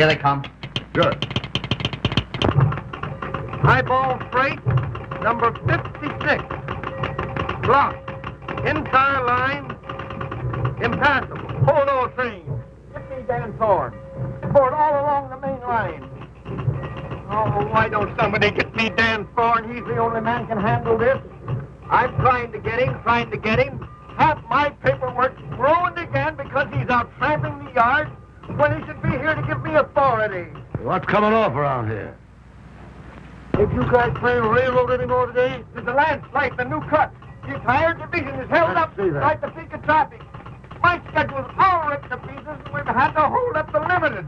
Here they come. Good. Highball freight, number 56. Blocked. Entire line, impassable. Hold all trains. Get me Dan Thorne. Board all along the main line. Oh, why don't somebody get me Dan Thorne? He's the only man can handle this. I'm trying to get him. Half my paperwork's ruined again because he's out tramping the yard when he should be here to give me authority. What's coming off around here? Did you guys play railroad anymore today? There's a landslide, the new cut. The entire division is held up like the peak of traffic. My schedule's all ripped to pieces, and we've had to hold up the limited.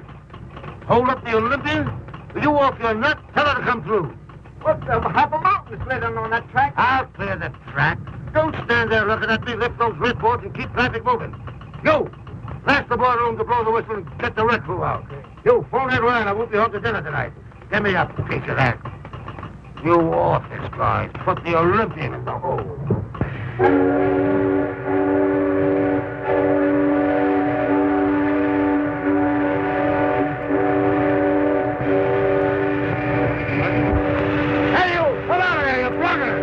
Hold up the Olympians? Will you walk your nut? Tell her to come through. What's half a mountain slid on that track? I'll clear the track. Don't stand there looking at me. Lift those wristboards and keep traffic moving. You, blast the boardroom to blow the whistle and get the wreck crew out. You, phone that line. I won't be home to dinner tonight. Give me a piece of that. You office guys, put the Olympian in the hole. Hey, you! Come out of there, you blocker!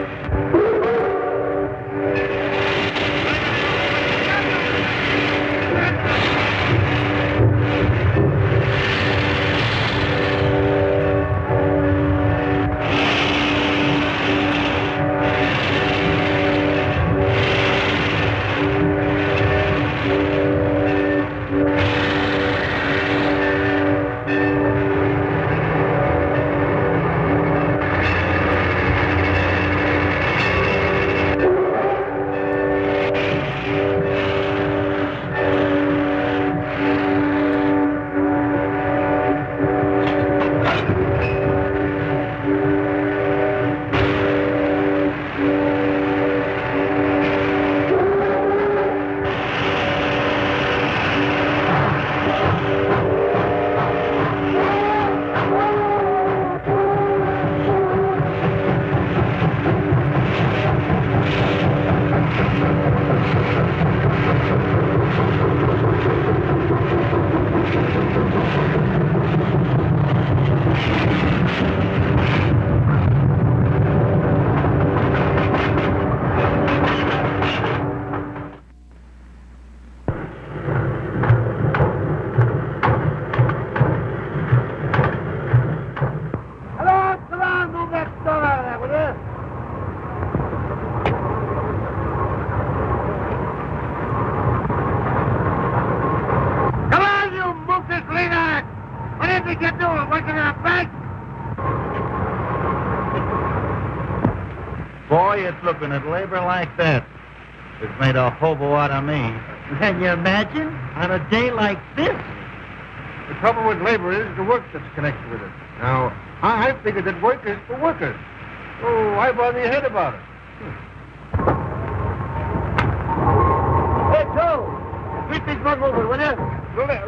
Boy, it's looking at labor like that. It's made a hobo out of me. Can you imagine? On a day like this? The trouble with labor is the work that's connected with it. Now, I figured that work is for workers. So why bother your head about it? Hey, Joe! Keep these men moving, will you?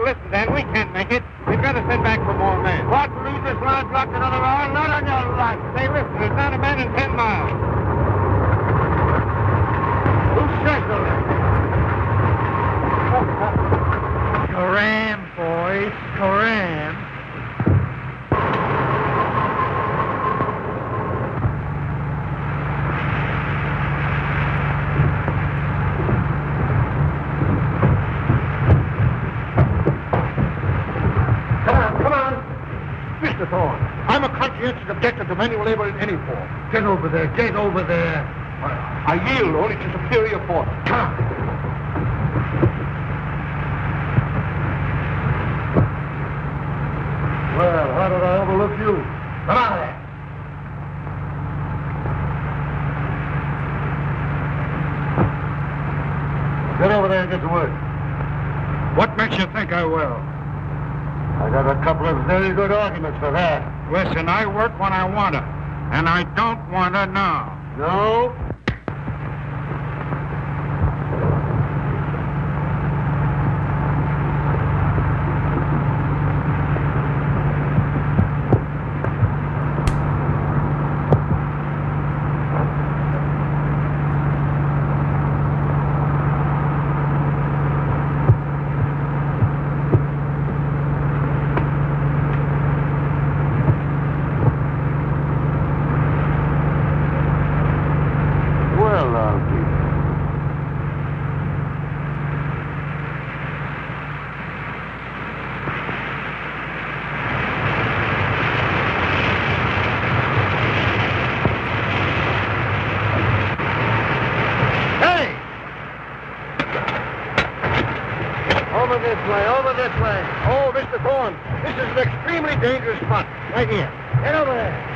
Listen, Dan, we can't make it. We've got to send back for more men. What? Leave this line blocked another hour? Not on your life. Say, listen, there's not a man in 10 miles. Who's scheduled it? Scram, boys, scram. Mr. Thorne, I'm a conscientious objector to manual labor in any form. Get over there, get over there. I yield only to superior force. Come on. Well, how did I overlook you? Come out of there. Get over there and get to work. What makes you think I will? I got a couple of very good arguments for that. Listen, I work when I want to, and I don't want to now. No? Over this way, over this way. Oh, Mr. Thorne, this is an extremely dangerous spot. Right here. Get over there.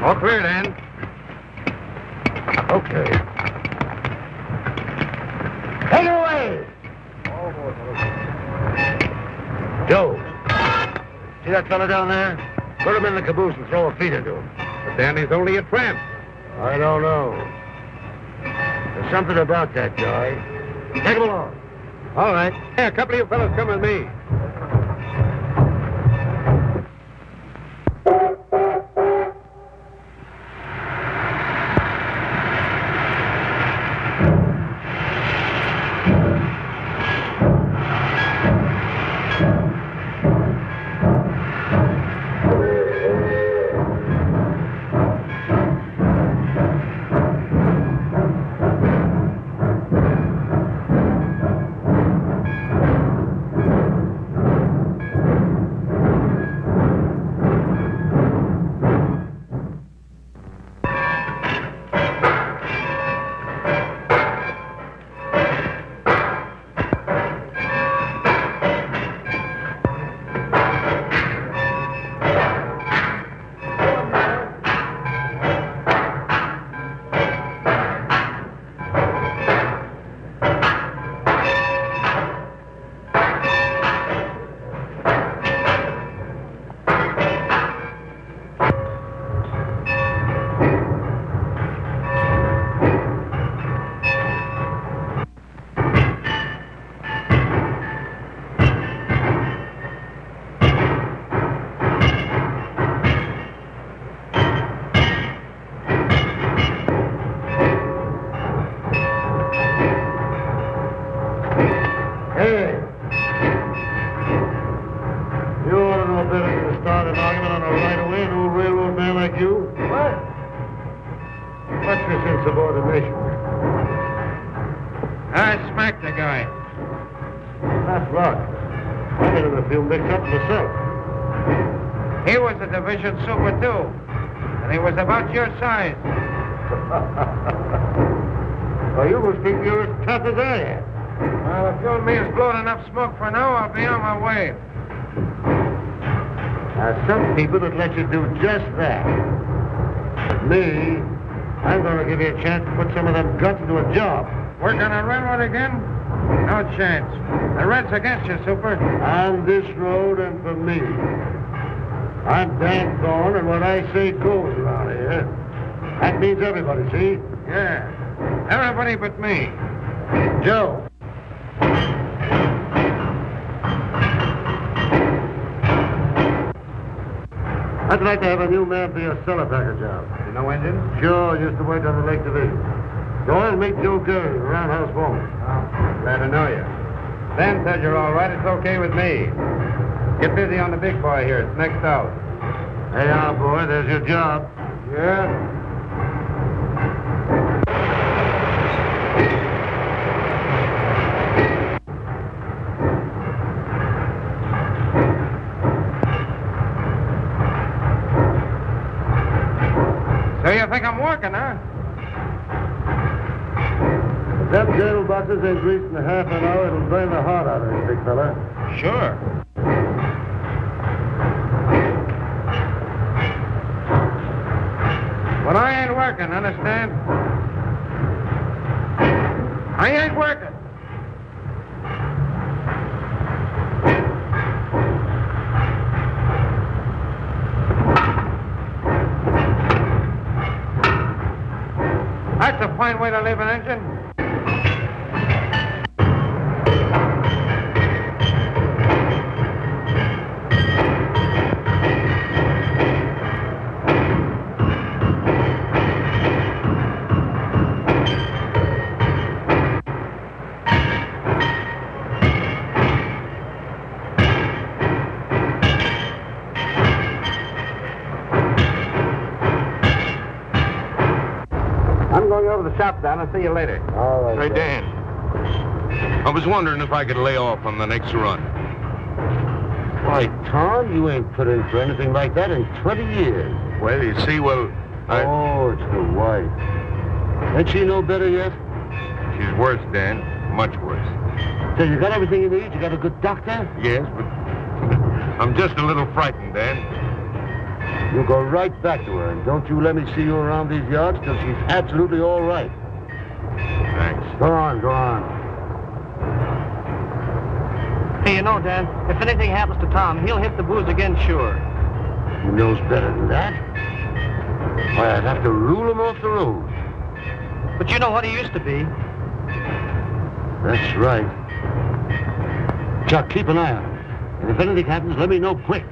All clear, then. Okay. Take it away! Joe, see that fella down there? Put him in the caboose and throw a feed into him. But then he's only a tramp. I don't know. There's something about that guy. Take him along. All right. Hey, a couple of you fellas come with me. Insubordination. I smacked the guy. That's luck. I've been in a few mix-ups myself. He was a division super, too. And he was about your size. Well, you must think you're as tough as I am. Well, if you and me has blown enough smoke for now, I'll be on my way. Now, some people would let you do just that. But me, I'm going to give you a chance to put some of them guts into a job. Work on a railroad again? No chance. The Red's against you, Super. On this road and for me. I'm Dan Thorne, and what I say goes around here. That means everybody, see? Yeah. Everybody but me. Joe. I'd like to have a new man for your cellar packer job. You know engine? Sure, used to work on the Lake Division. Go on and meet Joe Gurley, the roundhouse foreman. Oh, glad to know you. Dan said you're all right. It's okay with me. Get busy on the big boy here. It's next out. Hey, now, boy, there's your job. Yeah? So you think I'm working, huh? If them jail boxes ain't greased in half an hour, it'll burn the heart out of this big fella. Sure. But I ain't working, understand? I ain't working. That's a fine way to live an engine. I'm going over to the shop, Dan. I'll see you later. All right. Hey, Joe. Dan. I was wondering if I could lay off on the next run. Why, Tom, you ain't put in for anything like that in 20 years. Well, you see, Oh, it's the wife. Ain't she no better yet? she's worse, Dan. Much worse. So you got everything you need? You got a good doctor? Yes, but I'm just a little frightened, Dan. You go right back to her, and don't you let me see you around these yards till she's absolutely all right. Thanks. Go on, go on. Hey, you know, Dan, if anything happens to Tom, he'll hit the booze again, sure. He knows better than that. Why, I'd have to rule him off the road. But you know what he used to be. That's right. Chuck, keep an eye on him. And if anything happens, let me know quick.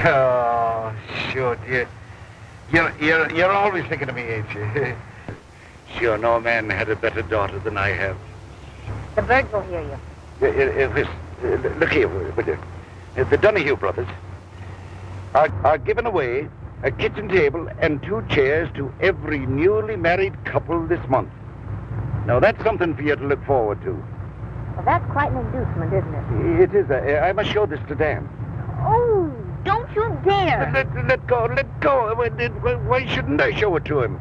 Oh, sure, dear. You're always thinking of me, ain't you? Sure, no man had a better daughter than I have. The birds will hear you. Look here, will you? The Donahue brothers are giving away a kitchen table and 2 chairs to every newly married couple this month. Now, that's something for you to look forward to. Well, that's quite an inducement, isn't it? It is. I must show this to Dan. Oh, don't you dare. Let go. Why shouldn't I show it to him?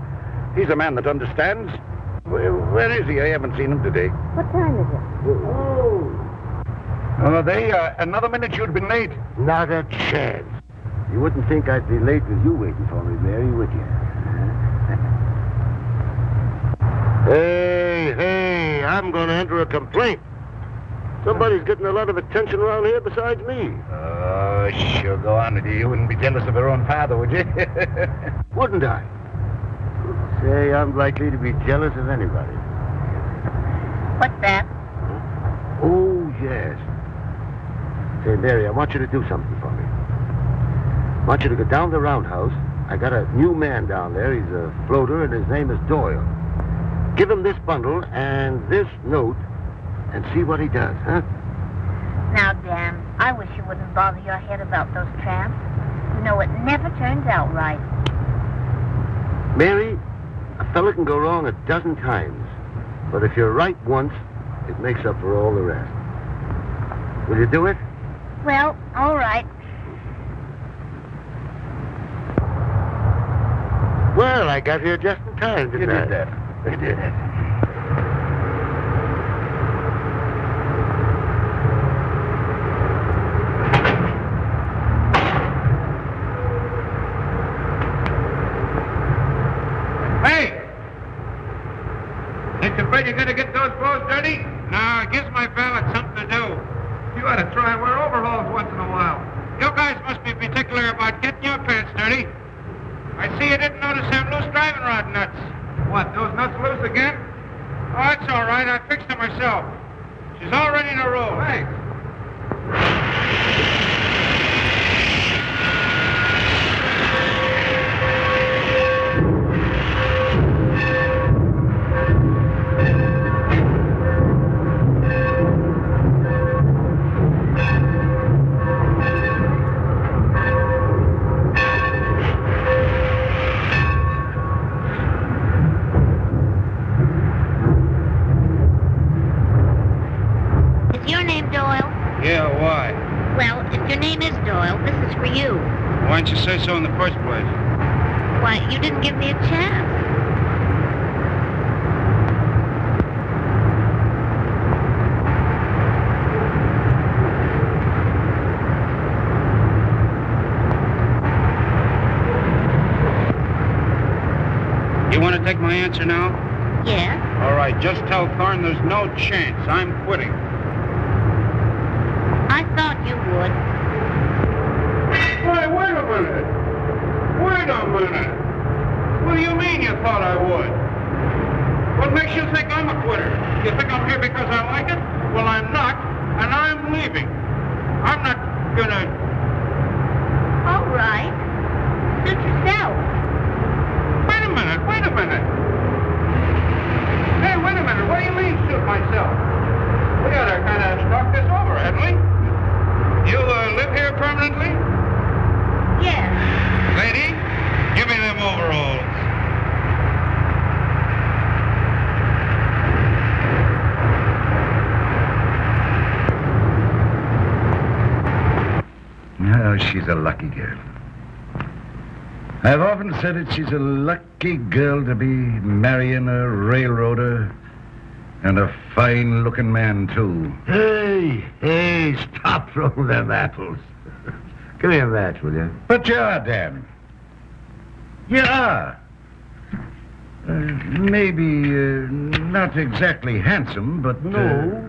He's a man that understands. Where is he? I haven't seen him today. What time is it? Another minute you'd been late. Not a chance. You wouldn't think I'd be late with you waiting for me, Mary, would you? Hey, I'm going to enter a complaint. Somebody's getting a lot of attention around here besides me. Oh, sure, go on with you. You wouldn't be jealous of your own father, would you? Wouldn't I? Say, I'm likely to be jealous of anybody. What's that? Oh, yes. Say, Mary, I want you to do something for me. I want you to go down to the roundhouse. I got a new man down there. He's a floater, and his name is Doyle. Give him this bundle and this note and see what he does, huh? Now, Dan, I wish you wouldn't bother your head about those tramps. You know, it never turns out right. Mary, a fella can go wrong 12 times. But if you're right once, it makes up for all the rest. Will you do it? Well, all right. Well, I got here just in time, didn't I? You did that. I did. Hey! Ain't you afraid you're going to get those clothes dirty? No, it gives my valet something to do. You ought to try and wear overalls once in a while. You guys must be particular about getting your pants dirty. I see you didn't notice them loose driving rod nuts. What, those nuts loose again? Oh, it's all right. I fixed them myself. She's all ready to roll. Thanks. Is your name Doyle? Yeah, why? Well, if your name is Doyle, this is for you. Why didn't you say so in the first place? Why, you didn't give me a chance. You want to take my answer now? Yes? All right, just tell Thorne there's no chance. I'm quitting. I thought you would. Wait a minute. Wait a minute. What do you mean you thought I would? What makes you think I'm a quitter? You think I'm here because I like it? Well, I'm not, and I'm leaving. I'm not gonna... All right. Suit yourself. Wait a minute. Hey, wait a minute. What do you mean, suit myself? We ought to she's a lucky girl. I've often said it, she's a lucky girl to be marrying a railroader and a fine-looking man, too. Hey, stop throwing them apples. Give me a match, will you? But you are, Dan. You are. Maybe not exactly handsome, but... No.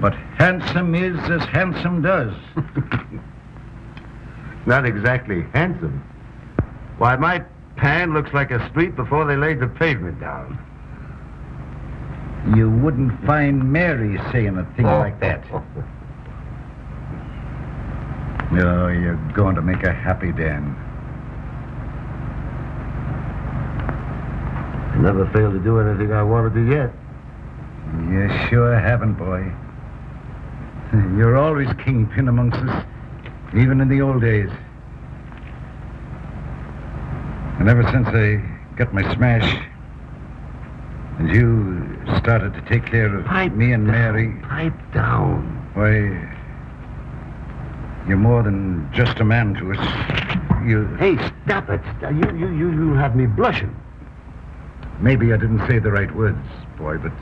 But handsome is as handsome does. Not exactly handsome. Why, my pan looks like a street before they laid the pavement down. You wouldn't find Mary saying a thing like that. No, you're going to make her happy, Dan. I never failed to do anything I wanted to yet. You sure haven't, boy. You're always kingpin amongst us, even in the old days. And ever since I got my smash, and you started to take care of me and Mary... Pipe down. Why, you're more than just a man to us. You... Hey, stop it. You have me blushing. Maybe I didn't say the right words, boy, but...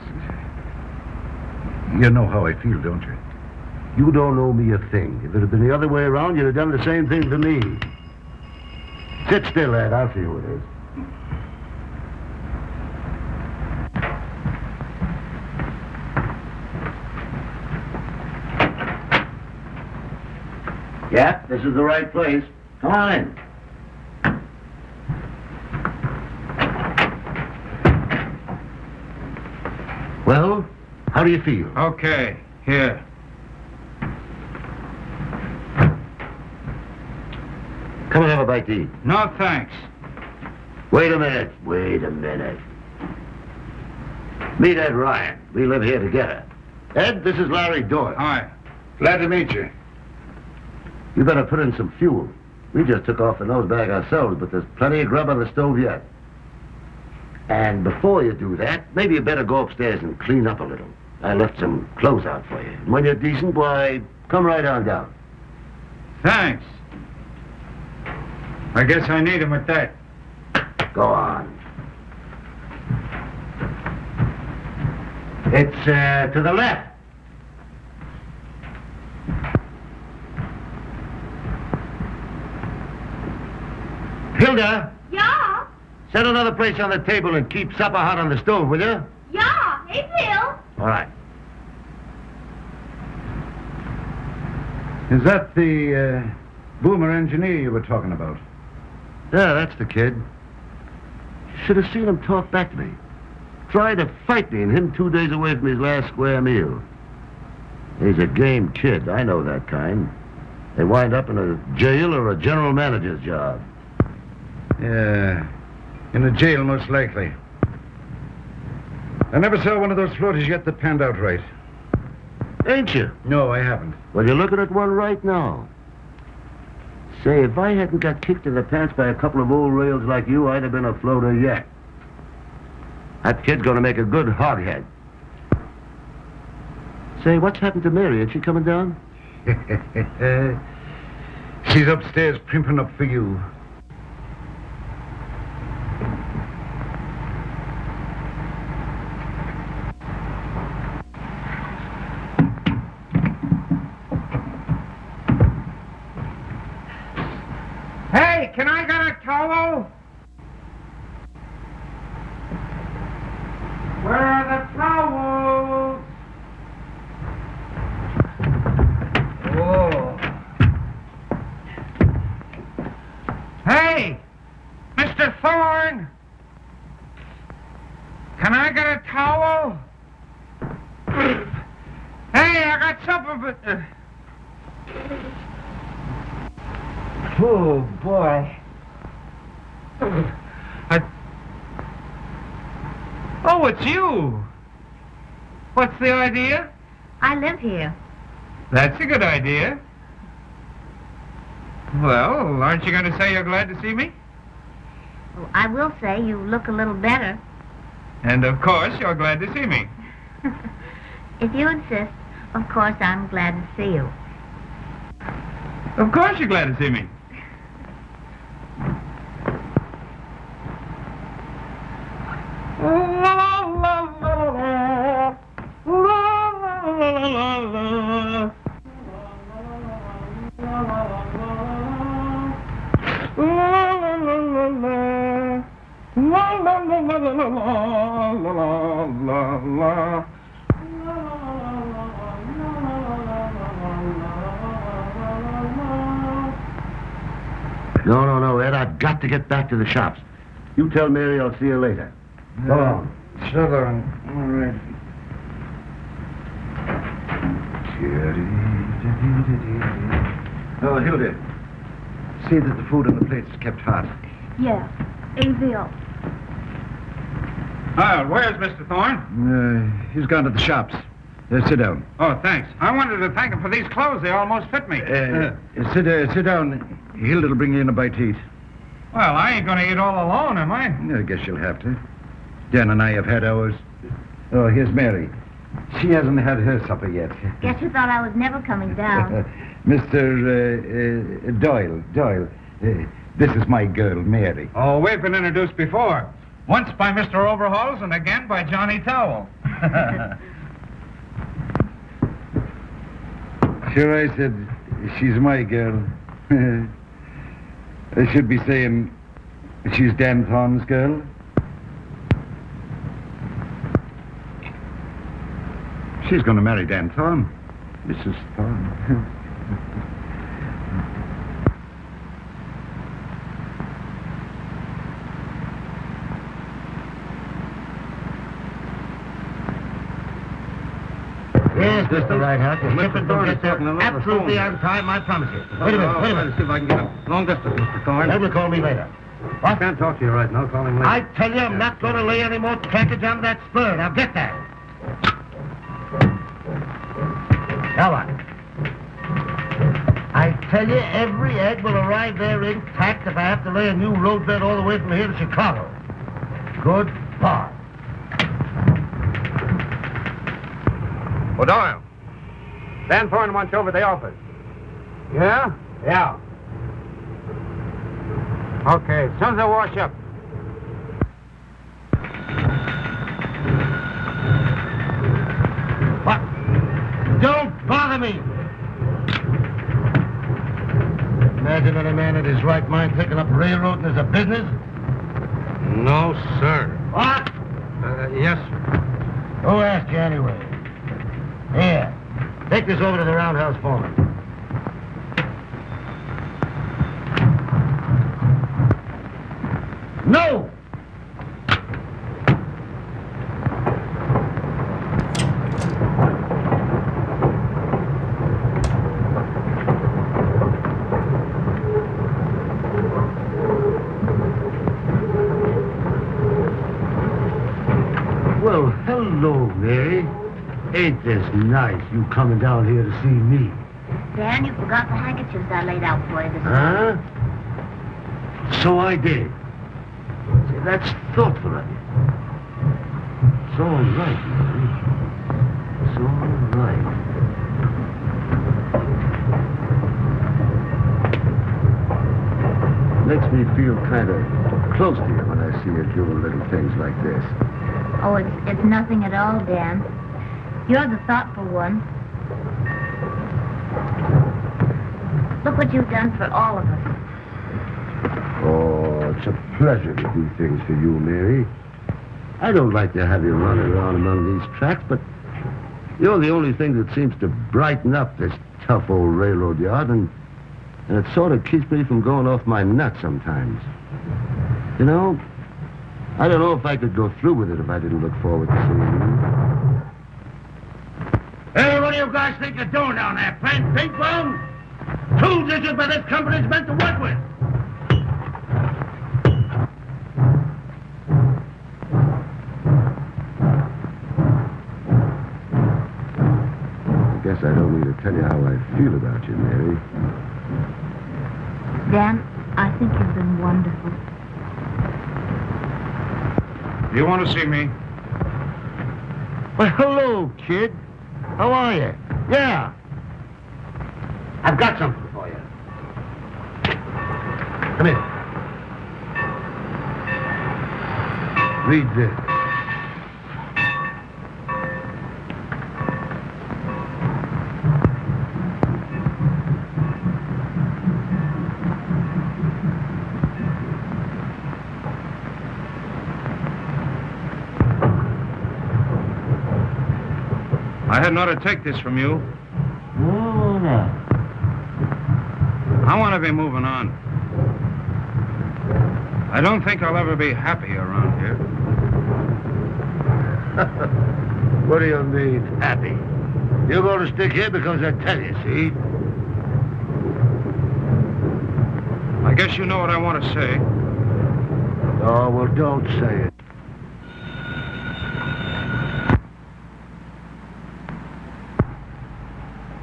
You know how I feel, don't you? You don't owe me a thing. If it had been the other way around, you'd have done the same thing to me. Sit still, lad. I'll see who it is. Yeah, this is the right place. Come on in. Well, how do you feel? Okay, here. Come and have a bite to eat. No, thanks. Wait a minute. Meet Ed Ryan. We live here together. Ed, this is Larry Doyle. Hi. Glad to meet you. You better put in some fuel. We just took off the nose bag ourselves, but there's plenty of grub on the stove yet. And before you do that, maybe you better go upstairs and clean up a little. I left some clothes out for you. And when you're decent, why, come right on down. Thanks. I guess I need him at that. Go on. It's to the left. Hilda, Yeah? set another place on the table and keep supper hot on the stove, will you? Yeah, it will. All right. Is that the boomer engineer you were talking about? Yeah, that's the kid. Should have seen him talk back to me. Tried to fight me, and him 2 days away from his last square meal. He's a game kid. I know that kind. They wind up in a jail or a general manager's job. Yeah, in a jail, most likely. I never saw one of those floaters yet that panned out right. Ain't you? No, I haven't. Well, you're looking at one right now. Say, if I hadn't got kicked in the pants by a couple of old rails like you, I'd have been a floater yet. That kid's gonna make a good hoghead. Say, what's happened to Mary? Ain't she coming down? She's upstairs primping up for you. Hey, can I get a towel? Where are the towels? Oh. Hey, Mr. Thorne. Can I get a towel? Hey, I got something, but... Oh, boy. Oh, it's you. What's the idea? I live here. That's a good idea. Well, aren't you going to say you're glad to see me? Well, I will say you look a little better. And of course, you're glad to see me. If you insist, of course I'm glad to see you. Of course you're glad to see me. No, Ed, I've got to get back to the shops. You tell Mary I'll see you later. Go on. Sugar and... All right. Oh, Hilda, see that the food on the plates is kept hot. Yeah, AVL. Where's Mr. Thorne? He's gone to the shops. Sit down. Oh, thanks. I wanted to thank him for these clothes. They almost fit me. Sit down. Hilda'll bring you in a bite to eat. Well, I ain't going to eat all alone, am I? I guess you'll have to. Dan and I have had ours. Oh, here's Mary. She hasn't had her supper yet. Guess you thought I was never coming down. Mr. Doyle. This is my girl, Mary. Oh, we've been introduced before. Once by Mr. Overalls and again by Johnny Towel. Sure, I said she's my girl. I should be saying she's Dan Thorne's girl. She's going to marry Dan Thorne. Mrs. Thorne. Yes, Mr. Rideout. The Mr. shipment Thorne will is get there talking another absolutely phone. on time, I promise you. Wait a minute. See if I can get him. Long distance, Mr. Thorne. They will call me later. I can't talk to you right now. Call him later. I tell you, I'm not going to lay any more trackage on that spur. Now get that. Now what? I tell you, every egg will arrive there intact if I have to lay a new roadbed all the way from here to Chicago. Good boy. O'Doyle. Dan Thorne wants you over at the office. Yeah? Yeah. Okay, as soon as I wash up. What? Don't bother me! Imagine any man in his right mind taking up railroading as a business? No, sir. What? Yes, sir. Who asked you anyway? Here, take this over to the roundhouse foreman. No! Well, hello, Mary. Ain't this nice, you coming down here to see me? Dan, you forgot the handkerchiefs I laid out for you this morning. Huh? So I did. See, that's thoughtful of you. It's all right, Mary. It's all right. Makes me feel kind of close to you when I see you doing little things like this. Oh, it's nothing at all, Dan. You're the thoughtful one. Look what you've done for all of us. Oh, it's a pleasure to do things for you, Mary. I don't like to have you running around among these tracks, but you're the only thing that seems to brighten up this tough old railroad yard, and it sort of keeps me from going off my nut sometimes. You know, I don't know if I could go through with it if I didn't look forward to seeing you. Hey, what do you guys think you're doing down there? Playing ping pong? Tools issued by this company's meant to work with. I guess I don't need to tell you how I feel about you, Mary. Dan, I think you've been wonderful. You want to see me? Well, hello, kid. How are you? Yeah. I've got something for you. Come here. Read this. I hadn't ought to take this from you. Oh, no. I want to be moving on. I don't think I'll ever be happy around here. What do you mean, happy? You're going to stick here because I tell you, see? I guess you know what I want to say. Oh, well, don't say it.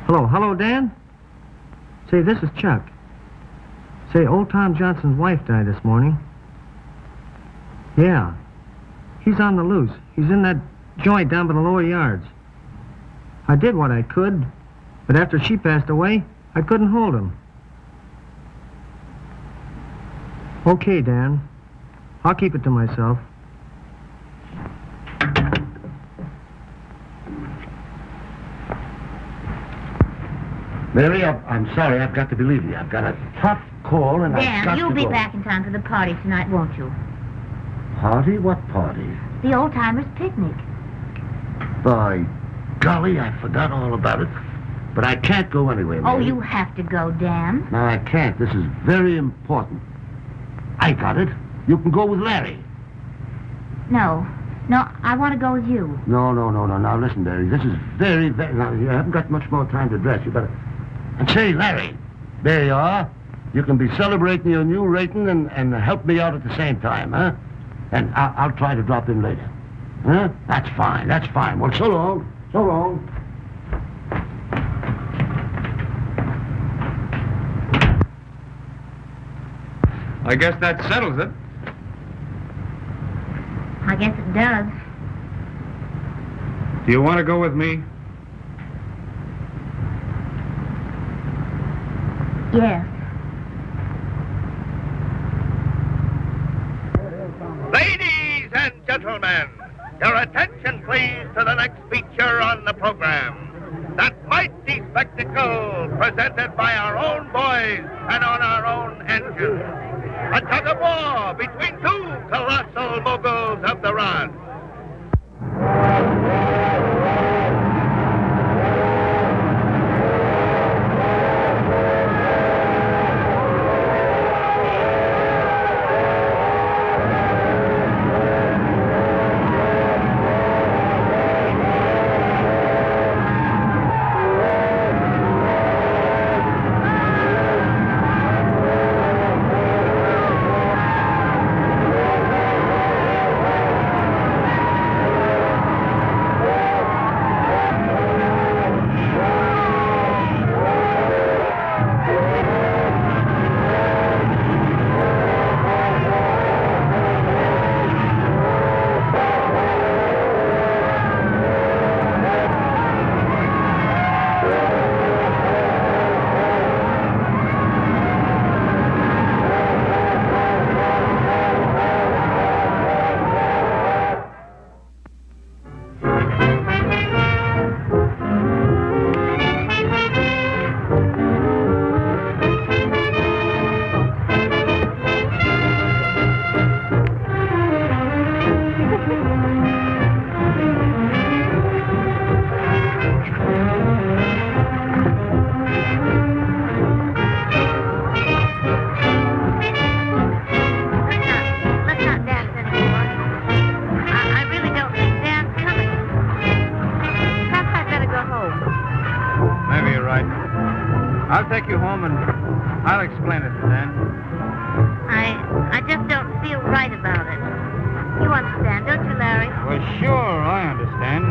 Hello, Dan? Say, this is Chuck. Say, old Tom Johnson's wife died this morning. Yeah. He's on the loose. He's in that joint down by the lower yards. I did what I could, but after she passed away, I couldn't hold him. Okay, Dan. I'll keep it to myself. Mary, I'm sorry. I've got to be leaving you. I've got a tough call, and I've got Dan, to you'll be go. back in time for the party tonight, won't you? Party? What party? The old-timers' picnic. By golly, I forgot all about it. But I can't go anywhere, Mary. Oh, you have to go, Dan. No, I can't. This is very important. I got it. You can go with Larry. No, I want to go with you. No. Now, listen, Mary. This is very... Now, you haven't got much more time to dress. You better... And say, Larry, there you are. You can be celebrating your new rating and help me out at the same time, huh? And I'll try to drop in later. Huh? That's fine. Well, so long. I guess that settles it. I guess it does. Do you want to go with me? Yes. Ladies and gentlemen, your attention please to the next feature on the program. That mighty spectacle presented by our own boys and on our own engine. A tug-of-war between two colossal moguls of the rod. I'll take you home and I'll explain it to Dan. I just don't feel right about it. You understand, don't you, Larry? Well, sure, I understand.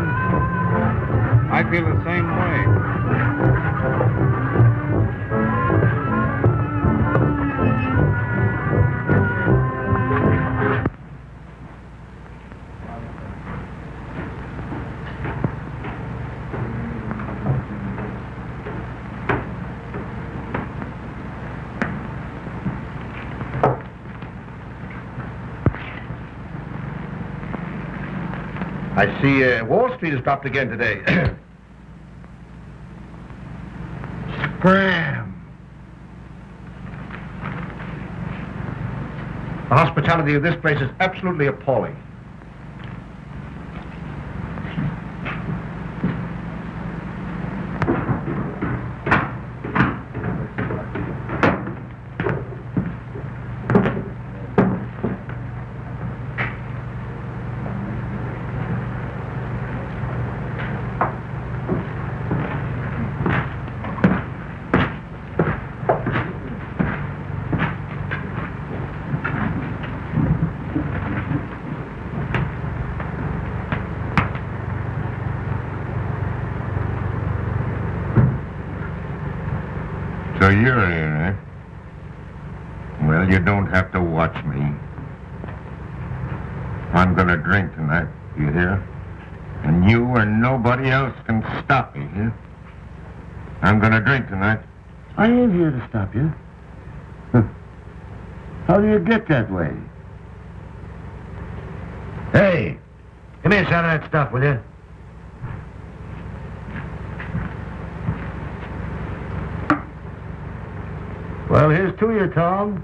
I feel the same way. I see Wall Street has dropped again today. Scram. The hospitality of this place is absolutely appalling. So you're here, eh? Well, you don't have to watch me. I'm gonna drink tonight, you hear? And you or nobody else can stop me, here. I'm gonna drink tonight. I ain't here to stop you. How do you get that way? Hey, give me a shot of that stuff, will you? Well, here's to you, Tom.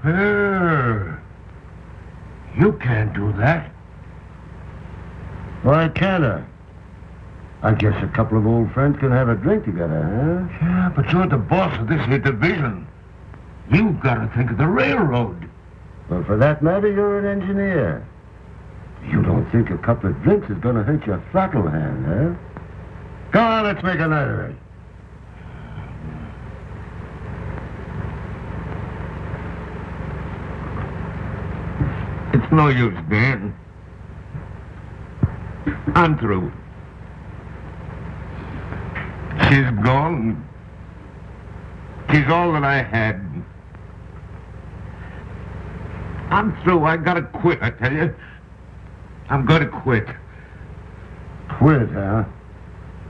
You can't do that. Why can't I? I guess a couple of old friends can have a drink together, huh? Yeah, but you're the boss of this here division. You've got to think of the railroad. Well, for that matter, you're an engineer. You don't think a couple of drinks is going to hurt your throttle hand, huh? Come on, let's make a night of it. It's no use, Dan. I'm through. She's gone. She's all that I had. I'm through. I gotta quit, I tell you. I'm gonna quit. Quit, huh?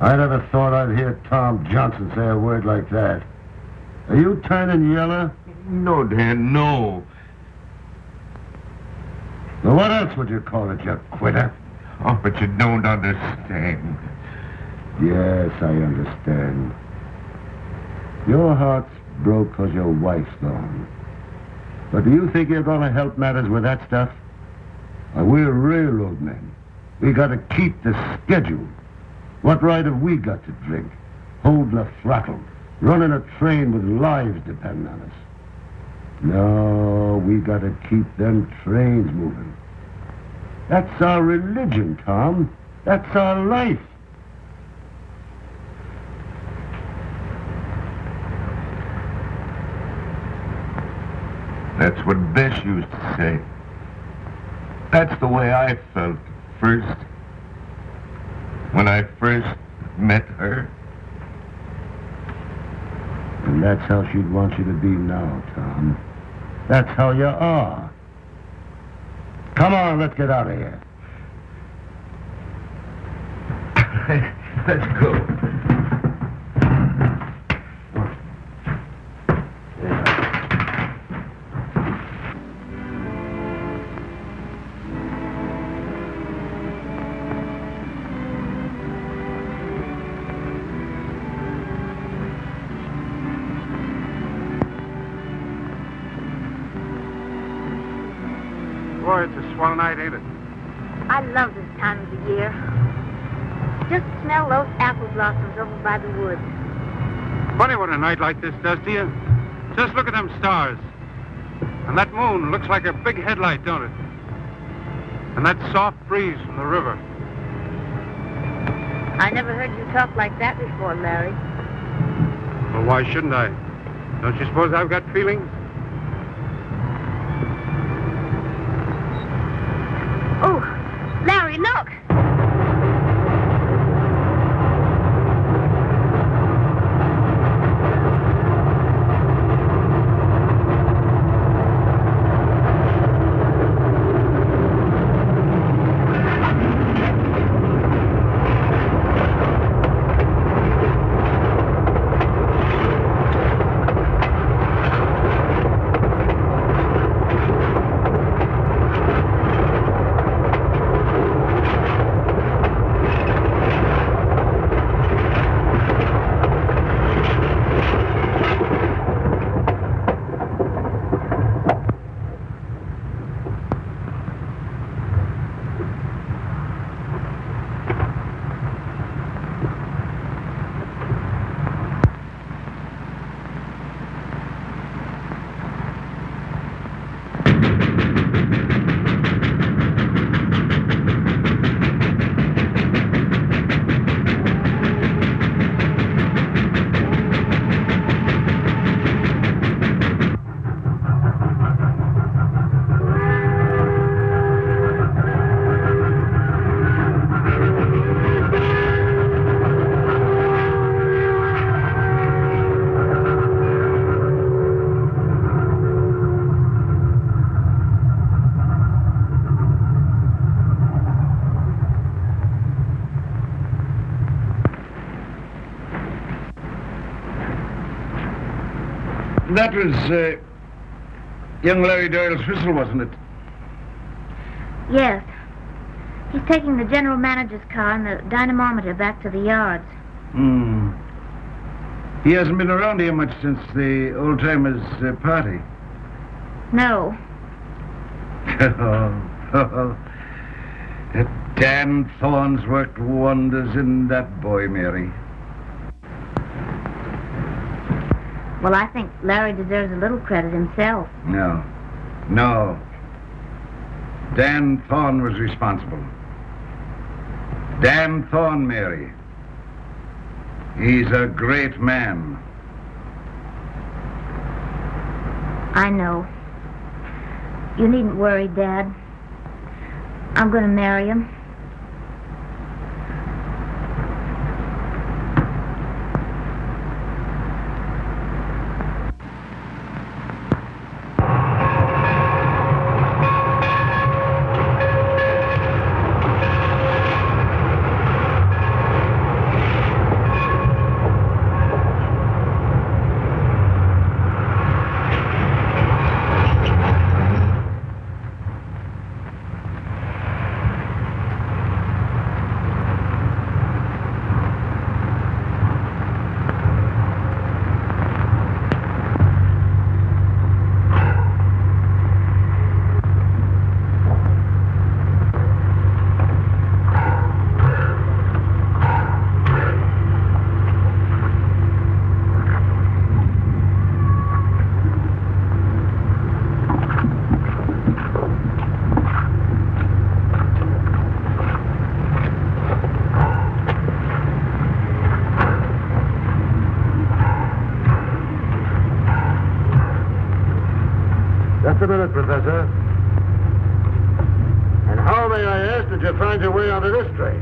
I never thought I'd hear Tom Johnson say a word like that. Are you turning yellow? No, Dan, no. Well, what else would you call it, you quitter? Oh, but you don't understand. Yes, I understand. Your heart's broke 'cause your wife's gone. But do you think you're going to help matters with that stuff? We're railroad men. We got to keep the schedule. What right have we got to drink? Hold the throttle. Running a train with lives depending on us. No, we got to keep them trains moving. That's our religion, Tom. That's our life. That's what Bess used to say. That's the way I felt first. When I first met her. And that's how she'd want you to be now, Tom. That's how you are. Come on, let's get out of here. Let's go. Boy, it's a swell night, ain't it? I love this time of the year. Just smell those apple blossoms over by the woods. Funny what a night like this does to you. Just look at them stars. And that moon looks like a big headlight, don't it? And that soft breeze from the river. I never heard you talk like that before, Larry. Well, why shouldn't I? Don't you suppose I've got feelings? Oh, Larry, look! That was young Larry Doyle's whistle, wasn't it? Yes. He's taking the general manager's car and the dynamometer back to the yards. He hasn't been around here much since the old-timers' party. No. Dan Thorne's worked wonders in that boy, Mary. Well, I think Larry deserves a little credit himself. No. Dan Thorne was responsible. Dan Thorne, Mary. He's a great man. I know. You needn't worry, Dad. I'm going to marry him. Just a minute, Professor. And how, may I ask, did you find your way onto this train?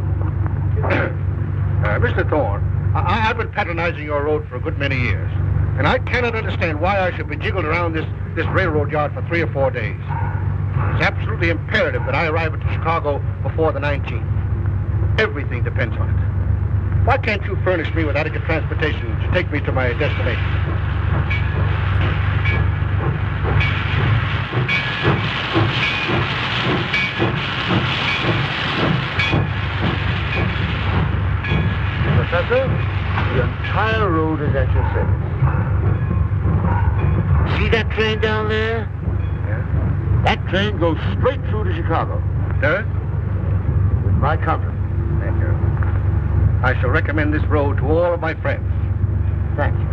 Mr. Thorne, I've been patronizing your road for a good many years, and I cannot understand why I should be jiggled around this railroad yard for 3 or 4 days. It's absolutely imperative that I arrive at Chicago before the 19th. Everything depends on it. Why can't you furnish me with adequate transportation to take me to my destination? Professor, the entire road is at your service. See that train down there? Yeah? That train goes straight through to Chicago. Does? With my company. Thank you. I shall recommend this road to all of my friends. Thank you.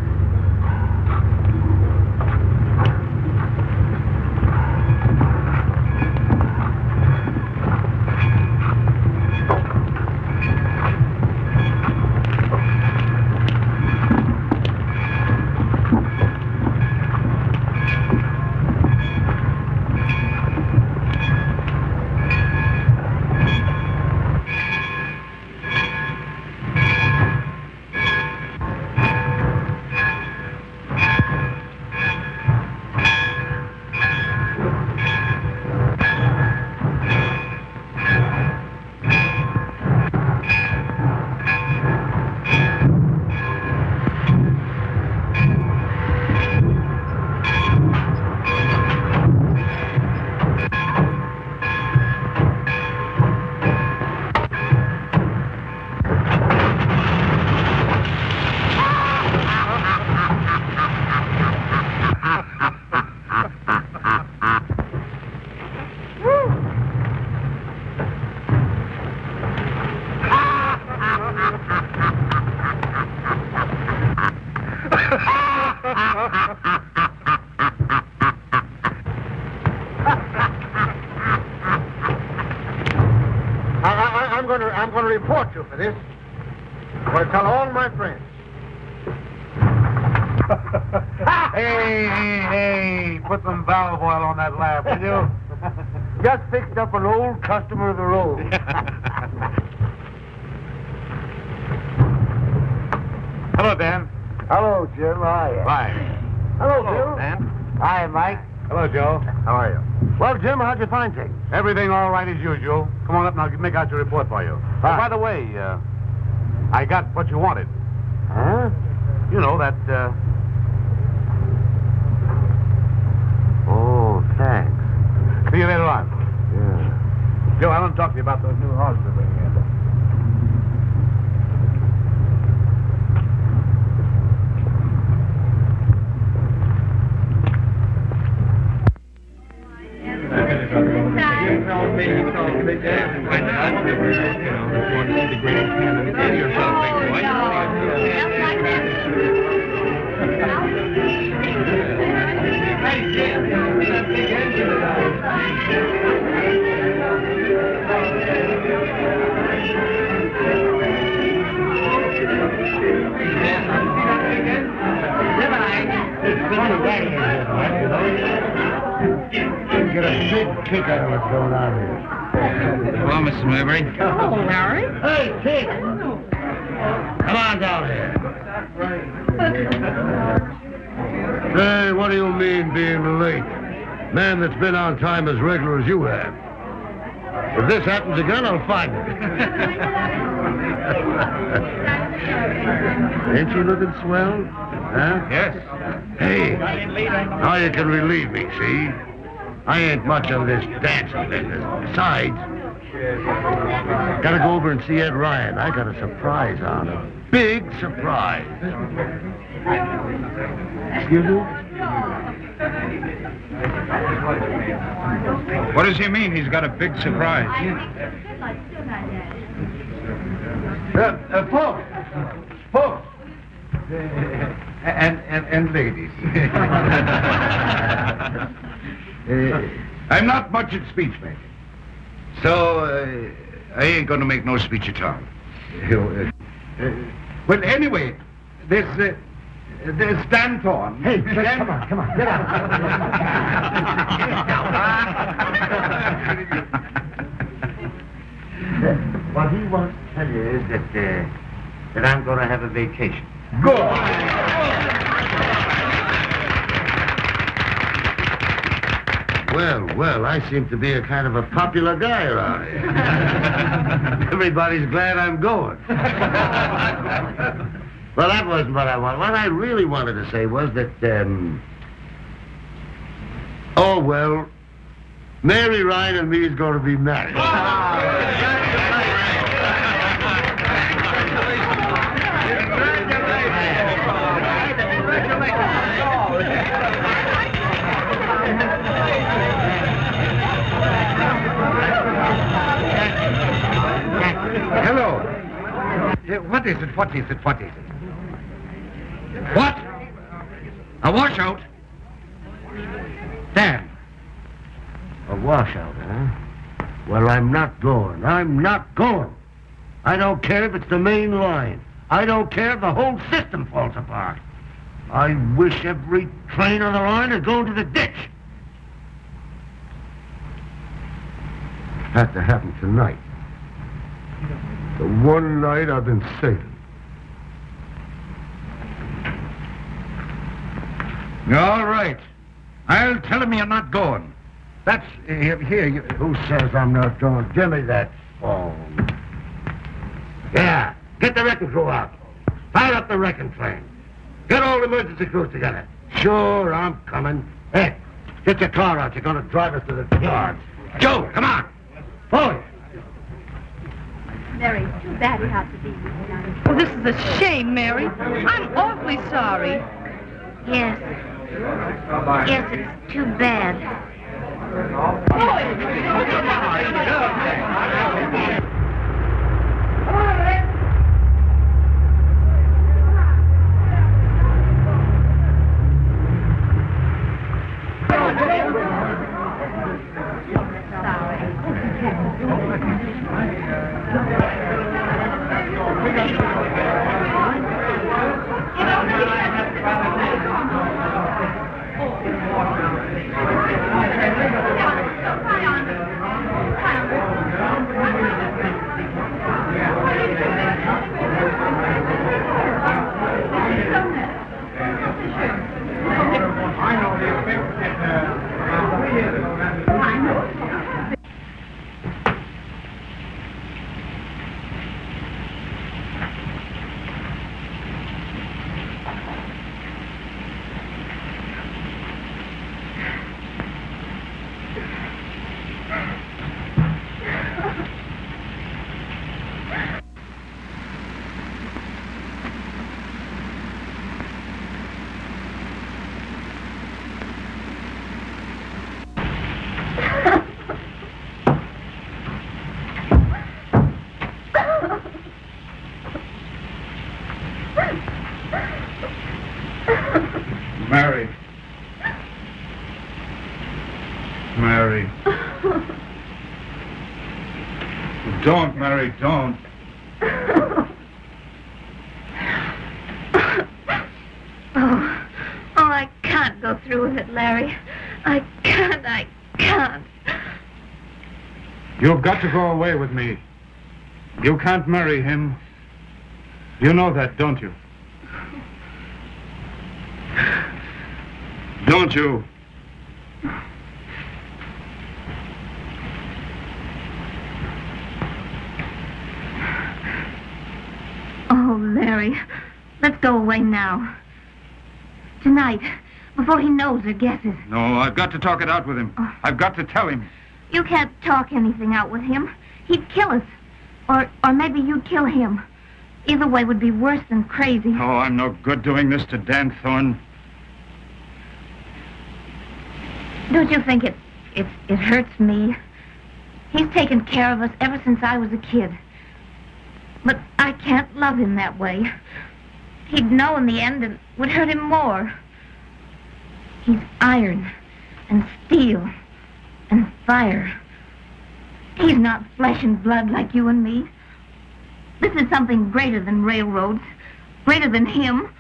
I'm going to report you for this. I'm going to tell all my friends. Hey, put some valve oil on that laugh, will you? Just fixed up an old customer of the road. Hello, Dan. Hello, Jim. How are you? Fine. Hello, Bill. Dan. Hi, Mike. Hello, Joe. How are you? Well, Jim, how'd you find things? Everything all right as usual. Come on up and I'll make out your report for you. Fine. By the way, I got what you wanted. Huh? You know, that See you later on. Yeah. Joe, I want to talk to you about those new horses we're bringing in. Get a big kick out of what's going on here. Hello, Mrs. Maybury. Hello, Larry. Hey, kid! Come on down here. Hey, what do you mean being late? Man that's been on time as regular as you have. If this happens again, I'll find it. Ain't you looking swell? Huh? Yes. Hey, now you can relieve me, see? I ain't much of this dancing business. Besides, gotta go over and see Ed Ryan. I got a surprise on him. Big surprise. Excuse me? What does he mean he's got a big surprise? Folks. And ladies. I'm not much at speech making. So, I ain't gonna make no speech at all. But anyway, there's Dan Thorne. Hey, come on, get out. What he wants to tell you is that I'm going to have a vacation. Well, I seem to be a kind of a popular guy around here. Everybody's glad I'm going. Well, that wasn't what I wanted. What I really wanted to say was that, Mary Ryan and me is going to be married. Hello. What is it? What? A washout? Dan. A washout, huh? Well, I'm not going. I don't care if it's the main line. I don't care if the whole system falls apart. I wish every train on the line had gone to the ditch. Had to happen tonight. The one night I've been saving. All right. I'll tell him you're not going. That's... here, Who says I'm not going? Give me that phone. Yeah, get the wrecking crew out. Fire up the wrecking train. Get all the emergency crews together. Sure, I'm coming. Hey, get your car out. You're going to drive us to the yard. Joe, come on. Forward. Mary, it's too bad you have to be here tonight. Well, this is a shame, Mary. I'm awfully sorry. Yes. Yes, it's too bad. Mary. Mary. Don't, Mary, don't. Oh, I can't go through with it, Larry. I can't. You've got to go away with me. You can't marry him. You know that, don't you? Don't you? Oh, Larry, let's go away now. Tonight, before he knows or guesses. No, I've got to talk it out with him. I've got to tell him. You can't talk anything out with him. He'd kill us. Or maybe you'd kill him. Either way would be worse than crazy. Oh, I'm no good doing this to Dan Thorne. Don't you think it hurts me? He's taken care of us ever since I was a kid. But I can't love him that way. He'd know in the end and would hurt him more. He's iron and steel and fire. He's not flesh and blood like you and me. This is something greater than railroads, greater than him.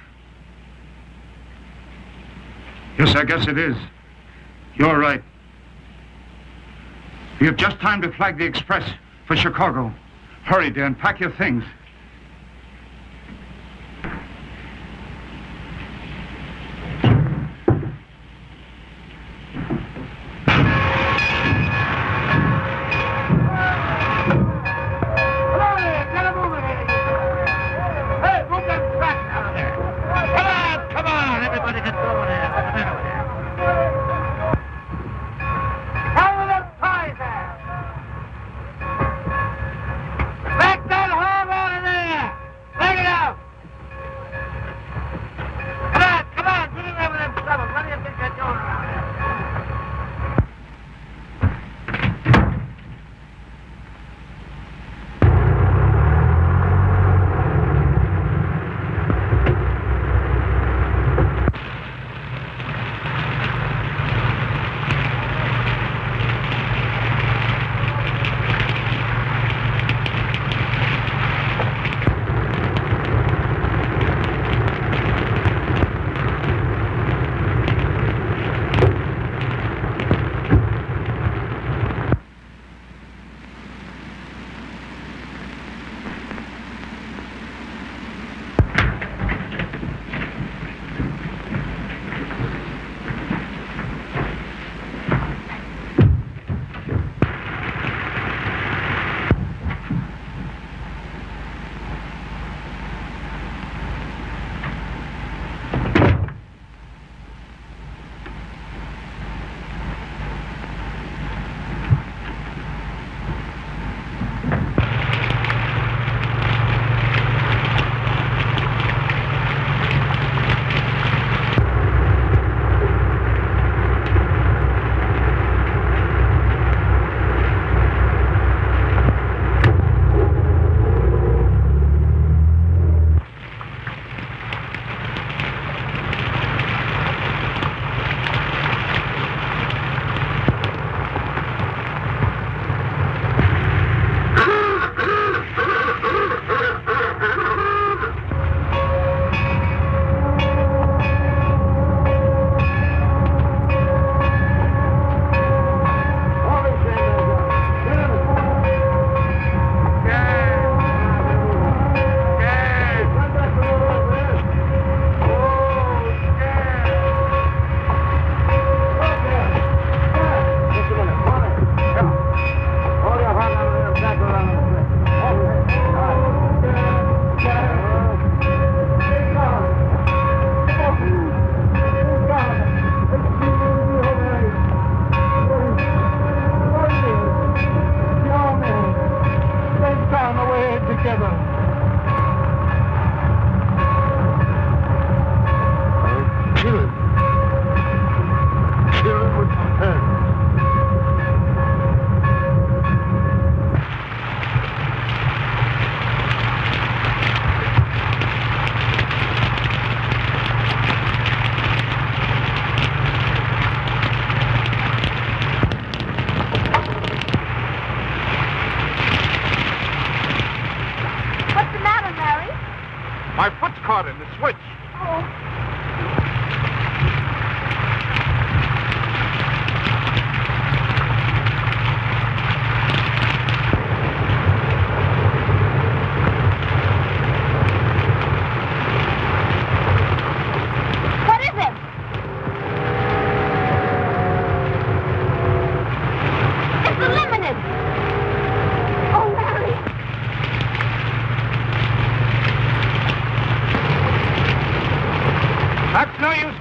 Yes, I guess it is. You're right. You have just time to flag the express for Chicago. Hurry, Dan, pack your things.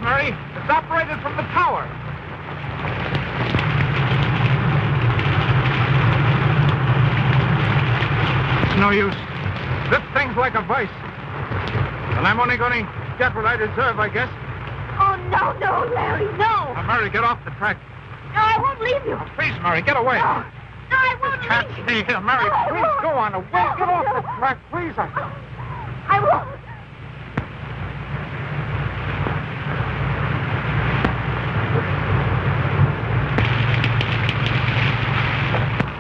Mary. It's operated from the tower. No use. This thing's like a vice. And I'm only going to get what I deserve, I guess. Oh, no, Larry, no. Now, Mary, get off the track. No, I won't leave you. Oh, please, Mary, get away. No, I won't Can't leave you. stay here, Mary. No, I Please won't. go on away. No, Get off no. the track, please. I won't.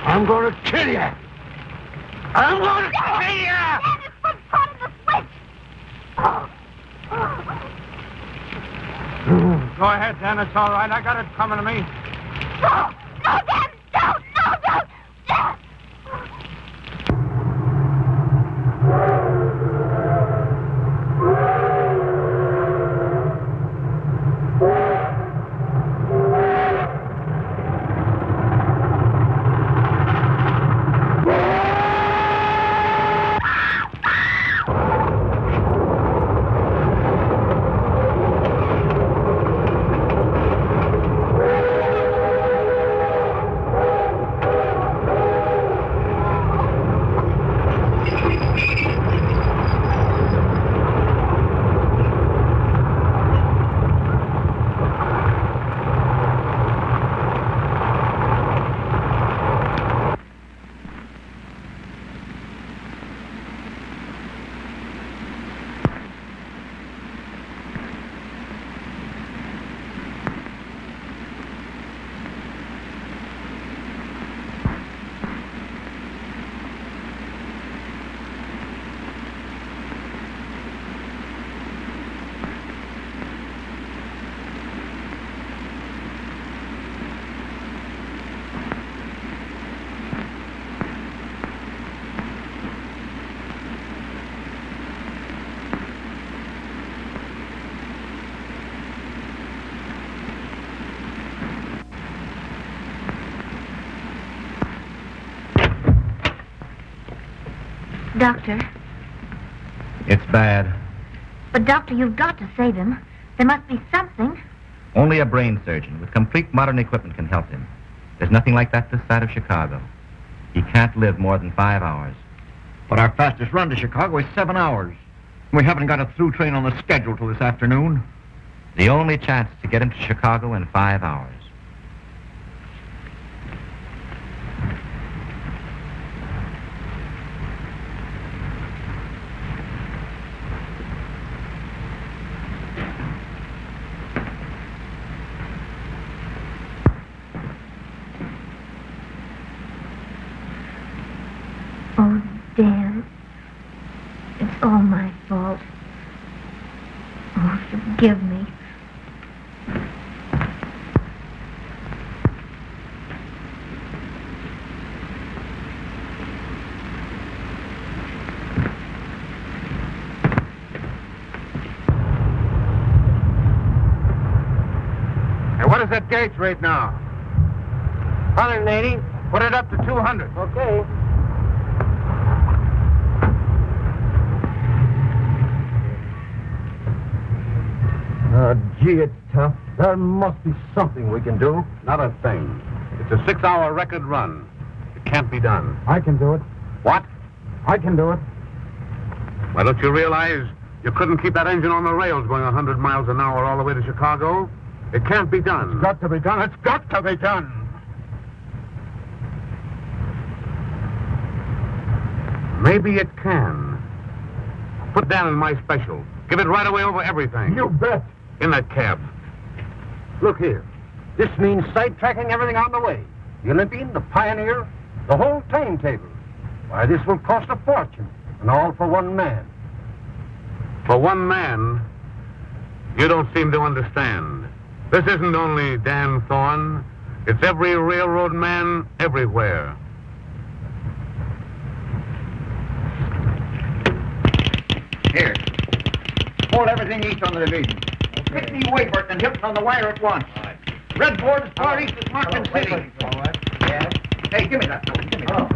I'm going to kill you. I'm going to kill you. Damn it, quit pulling the switch. Go ahead, Dan. It's all right. I got it coming to me. No, Dan, don't. Dan. Doctor. It's bad. But, Doctor, you've got to save him. There must be something. Only a brain surgeon with complete modern equipment can help him. There's nothing like that this side of Chicago. He can't live more than 5 hours. But our fastest run to Chicago is 7 hours. We haven't got a through train on the schedule till this afternoon. The only chance to get him to Chicago in 5 hours. Oh, Dan. It's all my fault. Oh, forgive me. Hey, what is that gauge rate now? 180. Put it up to 200. Okay. Gee, it's tough. There must be something we can do. Not a thing. It's a 6-hour record run. It can't be done. I can do it. What? I can do it. Why, don't you realize you couldn't keep that engine on the rails going 100 miles an hour all the way to Chicago? It can't be done. It's got to be done. It's got to be done. Maybe it can. Put down in my special. Give it right away over everything. You bet. In that cab. Look here. This means sidetracking everything on the way. The Olympian, the Pioneer, the whole timetable. Why, this will cost a fortune, and all for one man. For one man, you don't seem to understand. This isn't only Dan Thorne. It's every railroad man everywhere. Here. Hold everything east on the division. Get me Wayford and Hilton on the wire at once. Red board as far east as Martin City. All right. Yes. Hey, give me that. Give me that.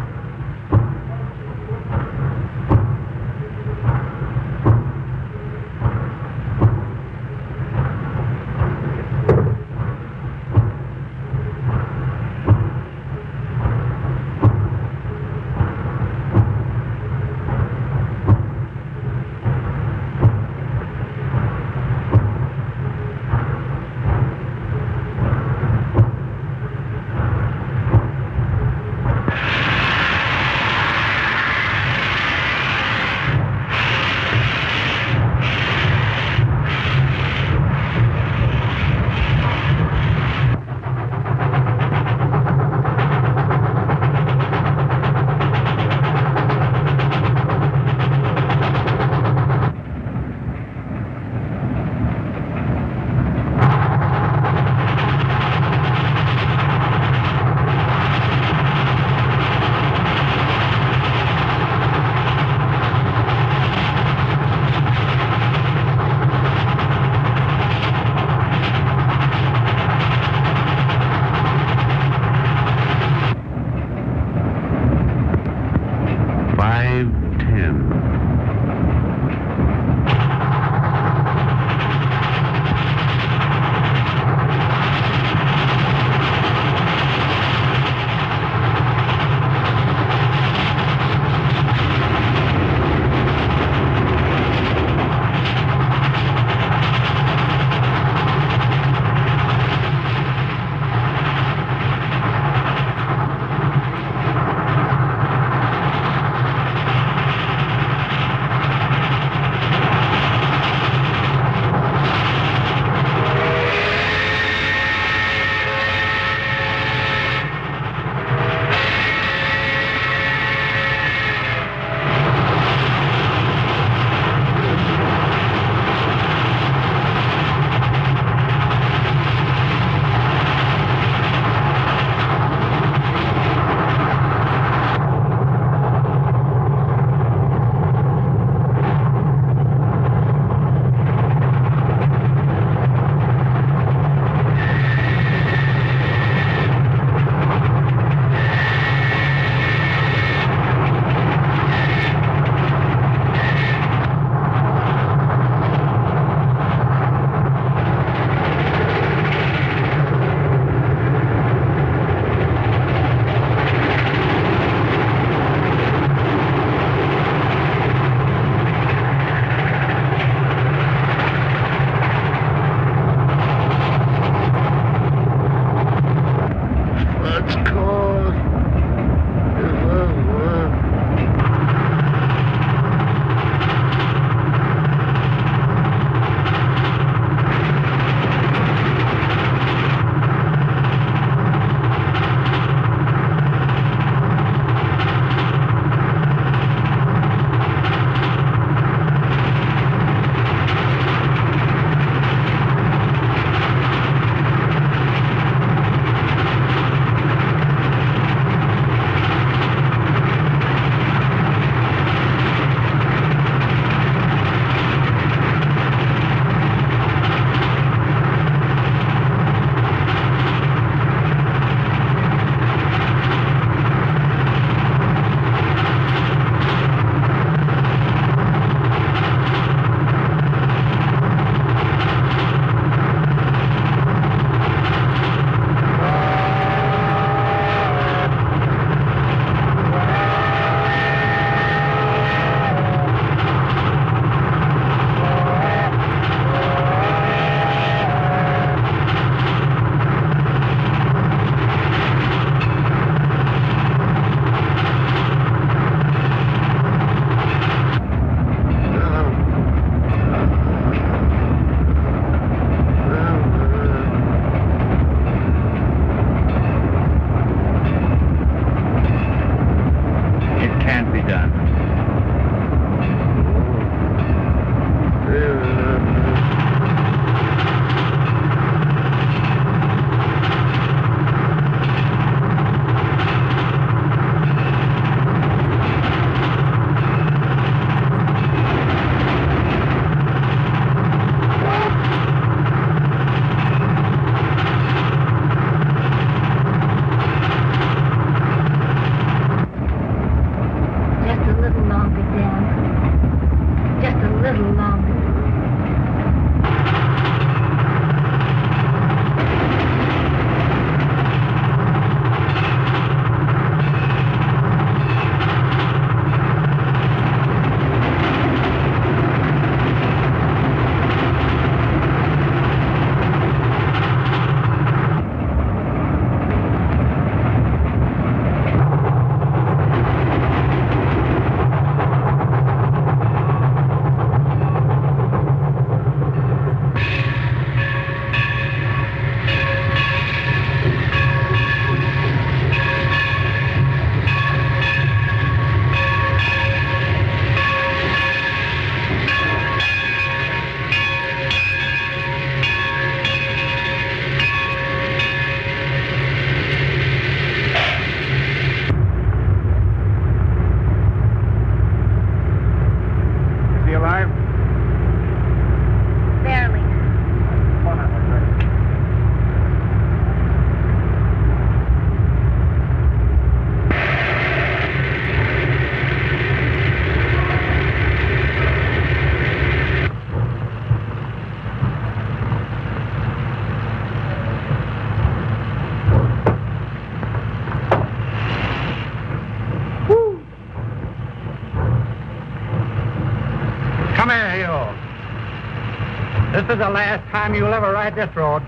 is the last time you'll ever ride this road.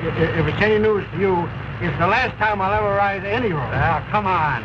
If it's any news to you, it's the last time I'll ever ride any road. Now, come on.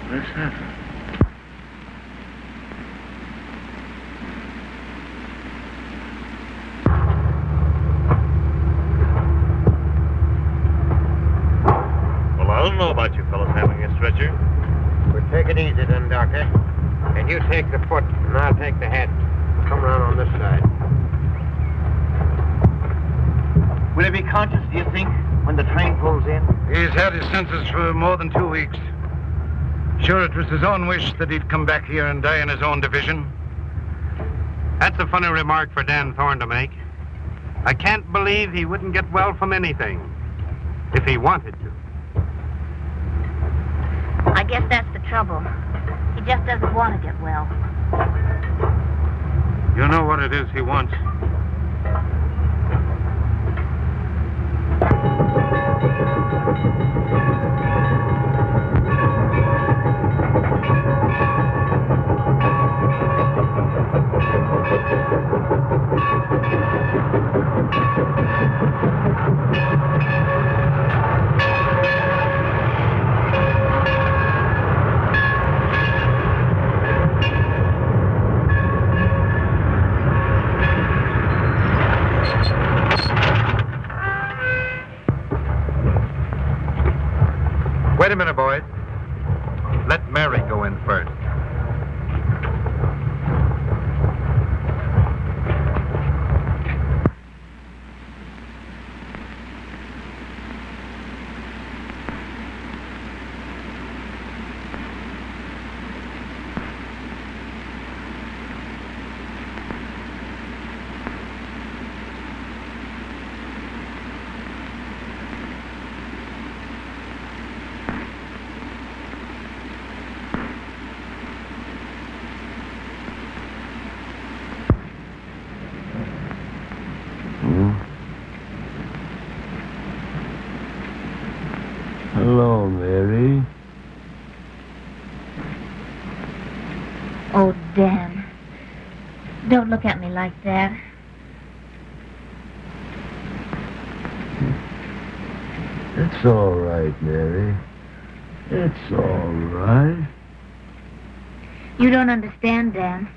What's happened? Well, I don't know about you fellas having a stretcher. We'll take it easy then, Doctor. And you take the foot, and I'll take the head. Come around on this side. Will he be conscious, do you think, when the train pulls in? He's had his senses for more than 2 weeks. Sure, it was his own wish that he'd come back here and die in his own division. That's a funny remark for Dan Thorne to make. I can't believe he wouldn't get well from anything, if he wanted to. I guess that's the trouble. He just doesn't want to get well. You know what it is he wants. Wait a minute, boys. Let Mary go in first. Hello, Mary. Oh, Dan. Don't look at me like that. It's all right, Mary. It's all right. You don't understand, Dan.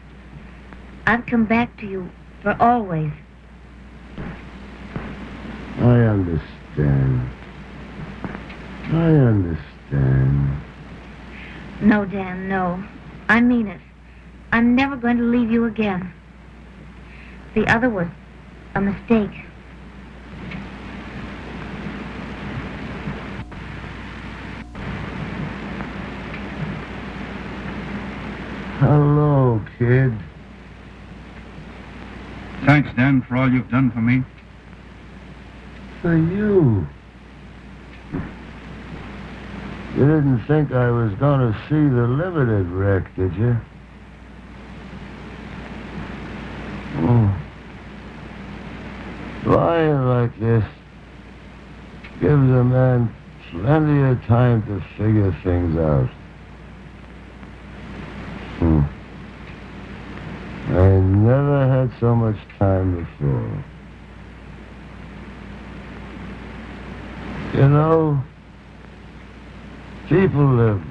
I've come back to you for always. I understand. I understand. No, Dan, no. I mean it. I'm never going to leave you again. The other was a mistake. Hello, kid. Thanks, Dan, for all you've done for me. For you. You didn't think I was going to see the limited wreck, did you? Lying like this gives a man plenty of time to figure things out. I never had so much time before. You know, people have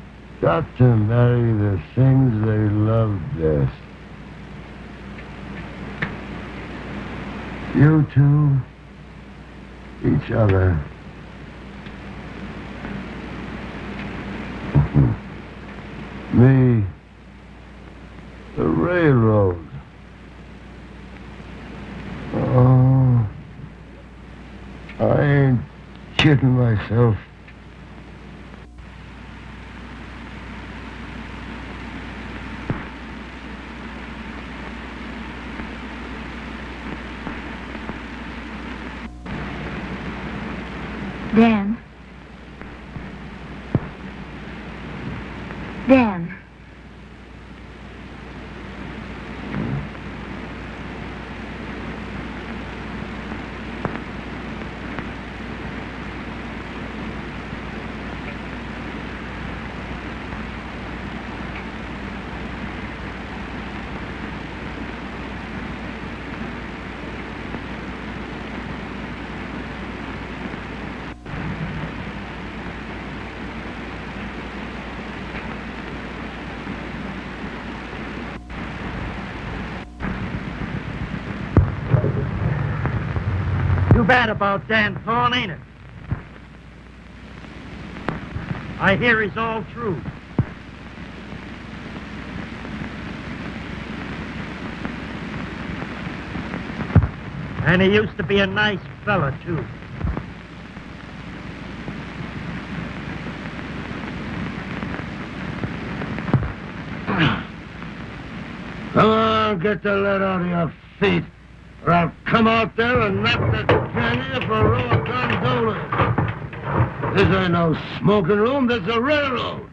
got to marry the things they love best. You two, each other. Me, the railroad. Oh, I ain't kidding myself. Dan. Dan. Too bad about Dan Thorne, ain't it? I hear he's all true. And he used to be a nice fella, too. Come on, get the lead out of your feet, or I'll come out there and knock the candy for raw gondolas. This ain't no smoking room, this is a railroad.